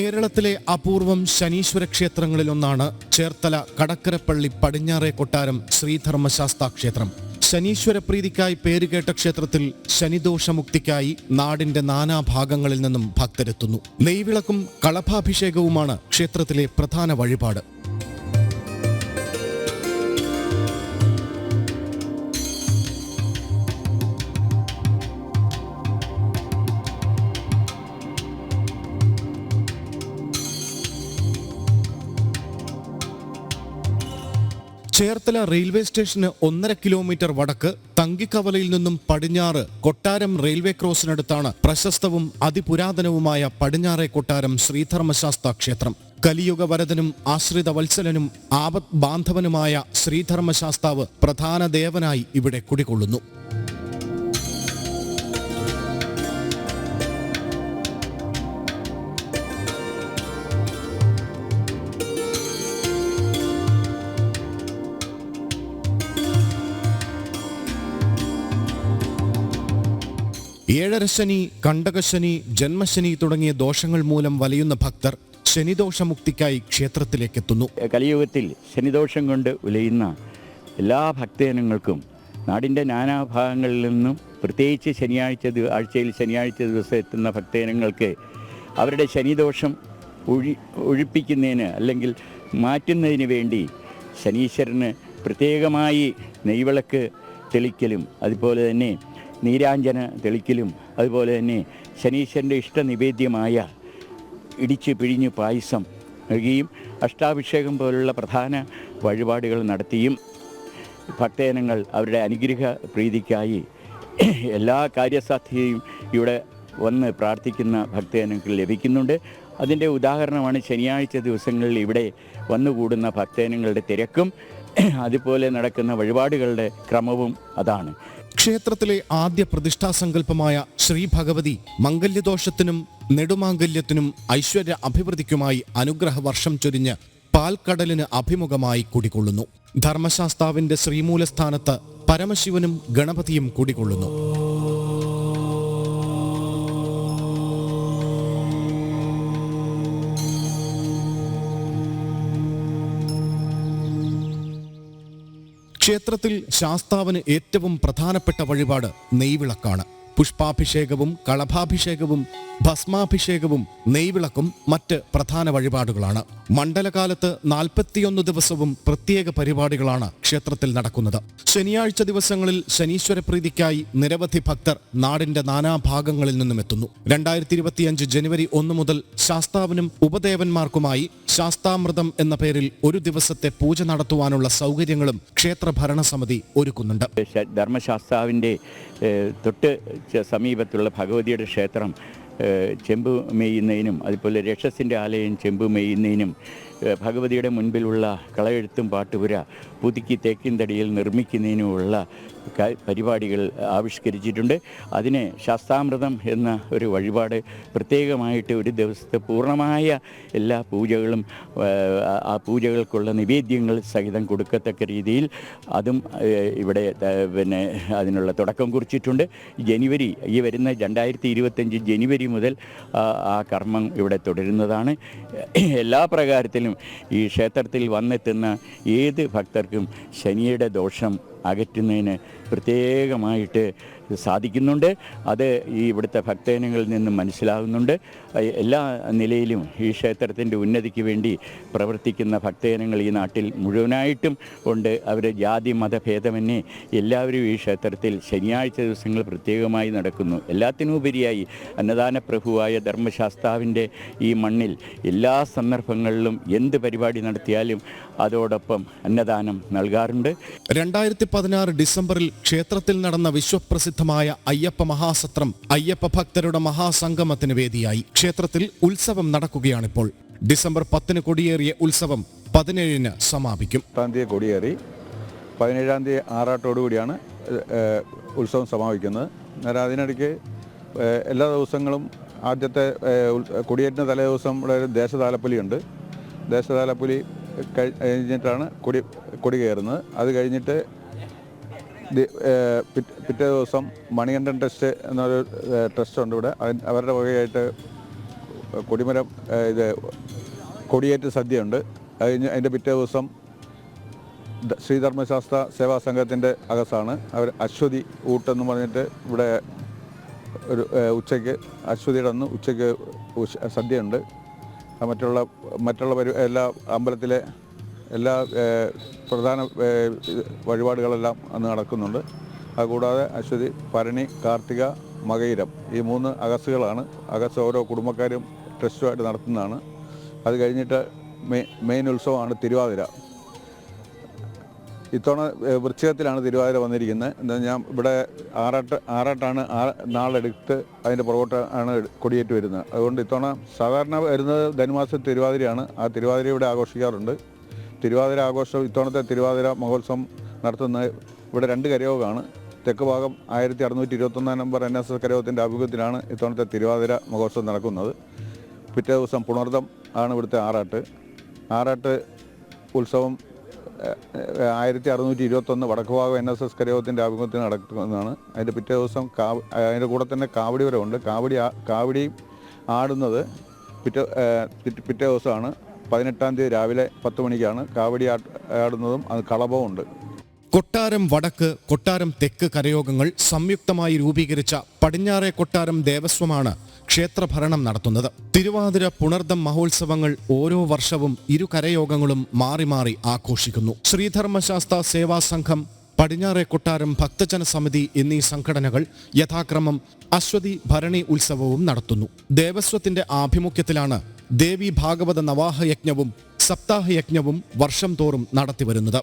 കേരളത്തിലെ അപൂർവം ശനീശ്വര ക്ഷേത്രങ്ങളിലൊന്നാണ് ചേർത്തല കടക്കരപ്പള്ളി പടിഞ്ഞാറേ കൊട്ടാരം ശ്രീധർമ്മശാസ്താ ക്ഷേത്രം. ശനീശ്വര പ്രീതിക്കായി പേരുകേട്ട ക്ഷേത്രത്തിൽ ശനിദോഷമുക്തിക്കായി നാടിന്റെ നാനാഭാഗങ്ങളിൽ നിന്നും ഭക്തരെത്തുന്നു. നെയ്വിളക്കും കളഭാഭിഷേകവുമാണ് ക്ഷേത്രത്തിലെ പ്രധാന വഴിപാട്. ചേർത്തല റെയിൽവേ സ്റ്റേഷന് 1.5 കിലോമീറ്റർ വടക്ക് തങ്കിക്കവലയിൽ നിന്നും പടിഞ്ഞാറ് കൊട്ടാരം റെയിൽവേ ക്രോസിനടുത്താണ് പ്രശസ്തവും അതിപുരാതനവുമായ പടിഞ്ഞാറേ കൊട്ടാരം ശ്രീധർമ്മശാസ്താ ക്ഷേത്രം. കലിയുഗ വരദനും ആശ്രിത വത്സലനും ആപത് ബാന്ധവനുമായ ശ്രീധർമ്മശാസ്താവ് പ്രധാന ദേവനായി ഇവിടെ കുടികൊള്ളുന്നു. ഏഴരശനി, കണ്ടകശനി, ജന്മശനി തുടങ്ങിയ ദോഷങ്ങൾ മൂലം വലയുന്ന ഭക്തർ ശനിദോഷമുക്തിക്കായി ക്ഷേത്രത്തിലേക്കെത്തുന്നു. കലിയുഗത്തിൽ ശനിദോഷം കൊണ്ട് ഉലയുന്ന എല്ലാ ഭക്തജനങ്ങൾക്കും നാടിൻ്റെ നാനാഭാഗങ്ങളിൽ നിന്നും പ്രത്യേകിച്ച് ആഴ്ചയിൽ ശനിയാഴ്ച ദിവസം എത്തുന്ന ഭക്തജനങ്ങൾക്ക് അവരുടെ ശനിദോഷം ഒഴിപ്പിക്കുന്നതിന് അല്ലെങ്കിൽ മാറ്റുന്നതിന് വേണ്ടി ശനീശ്വരന് പ്രത്യേകമായി നെയ്വിളക്ക് തെളിക്കലും അതുപോലെ തന്നെ നീരാഞ്ജന തെളിക്കലും അതുപോലെ തന്നെ ശനീശ്വരൻ്റെ ഇഷ്ടനിവേദ്യമായ ഇടിച്ച് പിഴിഞ്ഞ് പായസം നൽകിയും അഷ്ടാഭിഷേകം പോലുള്ള പ്രധാന വഴിപാടുകൾ നടത്തിയും ഭക്തജനങ്ങൾ അവരുടെ അനുഗ്രഹ പ്രീതിക്കായി എല്ലാ കാര്യസാധ്യതയും ഇവിടെ വന്ന് പ്രാർത്ഥിക്കുന്ന ഭക്തജനങ്ങൾക്ക് ലഭിക്കുന്നുണ്ട്. അതിൻ്റെ ഉദാഹരണമാണ് ശനിയാഴ്ച ദിവസങ്ങളിൽ ഇവിടെ വന്നുകൂടുന്ന ഭക്തജനങ്ങളുടെ തിരക്കും അതുപോലെ നടക്കുന്ന വഴിപാടുകളുടെ ക്രമവും അതാണ്. ക്ഷേത്രത്തിലെ ആദ്യ പ്രതിഷ്ഠാസങ്കല്പമായ ശ്രീ ഭഗവതി മംഗല്യദോഷത്തിനും നെടുമാംഗല്യത്തിനും ഐശ്വര്യ അഭിവൃദ്ധിക്കുമായി അനുഗ്രഹവർഷം ചൊരിഞ്ഞ് പാൽക്കടലിന് അഭിമുഖമായി കുടികൊള്ളുന്നു. ധർമ്മശാസ്താവിന്റെ ശ്രീമൂലസ്ഥാനത്ത് പരമശിവനും ഗണപതിയും കുടികൊള്ളുന്നു. ക്ഷേത്രത്തിൽ ശാസ്താവിന് ഏറ്റവും പ്രധാനപ്പെട്ട വഴിപാട് നെയ്വിളക്കാണ്. പുഷ്പാഭിഷേകവും കളഭാഭിഷേകവും ഭസ്മാഭിഷേകവും നെയ്വിളക്കും മറ്റ് പ്രധാന വഴിപാടുകളാണ്. മണ്ഡലകാലത്ത് 41 ദിവസവും പ്രത്യേക പരിപാടികളാണ് ക്ഷേത്രത്തിൽ നടക്കുന്നത്. ശനിയാഴ്ച ദിവസങ്ങളിൽ ശനീശ്വര പ്രീതിക്കായി നിരവധി ഭക്തർ നാടിന്റെ നാനാഭാഗങ്ങളിൽ നിന്നും എത്തുന്നു. 2025 ജനുവരി 1 മുതൽ ശാസ്താവിനും ഉപദേവന്മാർക്കുമായി ശാസ്താമൃതം എന്ന പേരിൽ ഒരു ദിവസത്തെ പൂജ നടത്തുവാനുള്ള സൗകര്യങ്ങളും ക്ഷേത്ര ഭരണസമിതി ഒരുക്കുന്നുണ്ട്. ധർമ്മശാസ്താവിൻ്റെ തൊട്ട് സമീപത്തുള്ള ഭഗവതിയുടെ ക്ഷേത്രം ചെമ്പ് മെയ്യുന്നതിനും അതുപോലെ രക്ഷസിൻ്റെ ആലയം ചെമ്പ് മെയ്യുന്നതിനും ഭഗവതിയുടെ മുൻപിലുള്ള കളയെഴുത്തും പാട്ടുപുര പുതുക്കി തേക്കിൻതടിയിൽ നിർമ്മിക്കുന്നതിനുമുള്ള പരിപാടികൾ ആവിഷ്കരിച്ചിട്ടുണ്ട്. അതിന് ശാസ്താമൃതം എന്ന ഒരു വഴിപാട് പ്രത്യേകമായിട്ട് ഒരു ദിവസത്തെ പൂർണ്ണമായ എല്ലാ പൂജകളും ആ പൂജകൾക്കുള്ള നിവേദ്യങ്ങൾ സഹിതം കൊടുക്കത്തക്ക രീതിയിൽ അതും ഇവിടെ അതിനുള്ള തുടക്കം കുറിച്ചിട്ടുണ്ട്. ഈ വരുന്ന 2025 ജനുവരി മുതൽ ആ കർമ്മം ഇവിടെ തുടരുന്നതാണ്. എല്ലാ പ്രകാരത്തിലും ഈ ക്ഷേത്രത്തിൽ വന്നെത്തുന്ന ഏത് ഭക്തർക്കും ശനിയുടെ ദോഷം അകറ്റുന്നതിന് പ്രത്യേകമായിട്ട് സാധിക്കുന്നുണ്ട്. അത് ഈ ഇവിടുത്തെ ഭക്തജനങ്ങളിൽ നിന്നും മനസ്സിലാകുന്നുണ്ട്. എല്ലാ നിലയിലും ഈ ക്ഷേത്രത്തിൻ്റെ ഉന്നതിക്ക് വേണ്ടി പ്രവർത്തിക്കുന്ന ഭക്തജനങ്ങൾ ഈ നാട്ടിൽ മുഴുവനായിട്ടും ഉണ്ട്. അവർ ജാതി മതഭേദമന്യേ എല്ലാവരും ഈ ക്ഷേത്രത്തിൽ ശനിയാഴ്ച ദിവസങ്ങൾ പ്രത്യേകമായി നടക്കുന്നു. എല്ലാത്തിനുപരിയായി അന്നദാന പ്രഭുവായ ധർമ്മശാസ്താവിൻ്റെ ഈ മണ്ണിൽ എല്ലാ സന്ദർഭങ്ങളിലും എന്ത് പരിപാടി നടത്തിയാലും അതോടൊപ്പം അന്നദാനം നൽകാറുണ്ട്. 2016 ഡിസംബറിൽ ക്ഷേത്രത്തിൽ നടന്ന വിശ്വപ്രസിദ്ധമായ അയ്യപ്പ മഹാസത്രം അയ്യപ്പ ഭക്തരുടെ മഹാസംഗമത്തിന് വേദിയായി. ക്ഷേത്രത്തിൽ ഉത്സവം നടക്കുകയാണിപ്പോൾ. ഡിസംബർ 10 കൊടിയേറിയ ഉത്സവം 17 സമാപിക്കും. 10 കൊടിയേറി 17 ആറാട്ടോടുകൂടിയാണ് ഉത്സവം സമാപിക്കുന്നത്. അന്നേരം അതിനിടയ്ക്ക് എല്ലാ ദിവസങ്ങളും ആദ്യത്തെ കൊടിയേറ്റിന് തലേ ദിവസം ഇവിടെ ഒരു ദേശതാലപ്പൊലിയുണ്ട്. ദേശതാലപ്പൊലി കഴിഞ്ഞിട്ടാണ് കൊടി കയറുന്നത്. അത് കഴിഞ്ഞിട്ട് പിറ്റേ ദിവസം മണികണ്ഠൻ ട്രസ്റ്റ് എന്നൊരു ട്രസ്റ്റ് ഉണ്ട് ഇവിടെ. അവരുടെ വകയായിട്ട് കൊടിമരം ഇത് കൊടിയേറ്റ് സദ്യയുണ്ട്. അതിൻ്റെ പിറ്റേ ദിവസം ശ്രീധർമ്മശാസ്ത്ര സേവാ സംഘത്തിൻ്റെ അകസാണ്. അവർ അശ്വതി ഊട്ടെന്ന് പറഞ്ഞിട്ട് ഇവിടെ ഒരു ഉച്ചയ്ക്ക് അശ്വതിയുടെ അന്ന് ഉച്ചയ്ക്ക് സദ്യയുണ്ട്. മറ്റുള്ള എല്ലാ അമ്പലത്തിലെ എല്ലാ പ്രധാന വഴിപാടുകളെല്ലാം അന്ന് നടക്കുന്നുണ്ട്. അതുകൂടാതെ അശ്വതി, ഭരണി, കാർത്തിക, മകയിരം ഈ 3 അകസുകളാണ്. അകസ് ഓരോ കുടുംബക്കാരും ട്രസ്റ്റുമായിട്ട് നടത്തുന്നതാണ്. അത് കഴിഞ്ഞിട്ട് മെയിൻ ഉത്സവമാണ് തിരുവാതിര. ഇത്തവണ വൃശ്ചികത്തിലാണ് തിരുവാതിര വന്നിരിക്കുന്നത്. എന്താ ഞാൻ ഇവിടെ ആറാട്ടാണ് നാളെടുത്ത് അതിൻ്റെ പുറകോട്ടാണ് കൊടിയേറ്റ് വരുന്നത്. അതുകൊണ്ട് ഇത്തവണ സാധാരണ വരുന്നത് ധനുമാസ തിരുവാതിരയാണ്. ആ തിരുവാതിര ഇവിടെ ആഘോഷിക്കാറുണ്ട്. തിരുവാതിര ആഘോഷം ഇത്തവണത്തെ തിരുവാതിര മഹോത്സവം നടത്തുന്നത് ഇവിടെ 2 കരയോഗമാണ്. തെക്ക് ഭാഗം 1621 നമ്പർ NSS കരയോഗത്തിൻ്റെ ആഭിമുഖ്യത്തിലാണ് ഇത്തവണത്തെ തിരുവാതിര മഹോത്സവം നടക്കുന്നത്. പിറ്റേ ദിവസം പുണർദം ആണ് ഇവിടുത്തെ ആറാട്ട് ഉത്സവം 1621 വടക്ക് ഭാഗം NSS കരയോഗത്തിൻ്റെ ആഭിമുഖ്യത്തിൽ നടക്കുന്നതാണ്. അതിൻ്റെ പിറ്റേ ദിവസം അതിൻ്റെ കൂടെ തന്നെ കാവടി വരവുണ്ട്. കാവടി ആടുന്നത് പിറ്റേ ദിവസമാണ്. 18-ാം തീയതി രാവിലെ 10 മണിക്കാണ് കാവടി ആടുന്നതും. അത് കളഭവും ഉണ്ട്. കൊട്ടാരം വടക്ക്, കൊട്ടാരം തെക്ക് കരയോഗങ്ങൾ സംയുക്തമായി രൂപീകരിച്ച പടിഞ്ഞാറേ കൊട്ടാരം ദേവസ്വമാണ് ക്ഷേത്രഭരണം നടത്തുന്നത്. തിരുവാതിര, പുണർദം മഹോത്സവങ്ങൾ ഓരോ വർഷവും ഇരു കരയോഗങ്ങളും മാറി മാറി ആഘോഷിക്കുന്നു. ശ്രീധർമ്മശാസ്ത്ര സേവാ സംഘം, പടിഞ്ഞാറേ കൊട്ടാരം ഭക്തജന സമിതി എന്നീ സംഘടനകൾ യഥാക്രമം അശ്വതി, ഭരണി ഉത്സവവും നടത്തുന്നു. ദേവസ്വത്തിന്റെ ആഭിമുഖ്യത്തിലാണ് ദേവി ഭാഗവത നവാഹയജ്ഞവും സപ്താഹയജ്ഞവും വർഷം തോറും നടത്തിവരുന്നത്.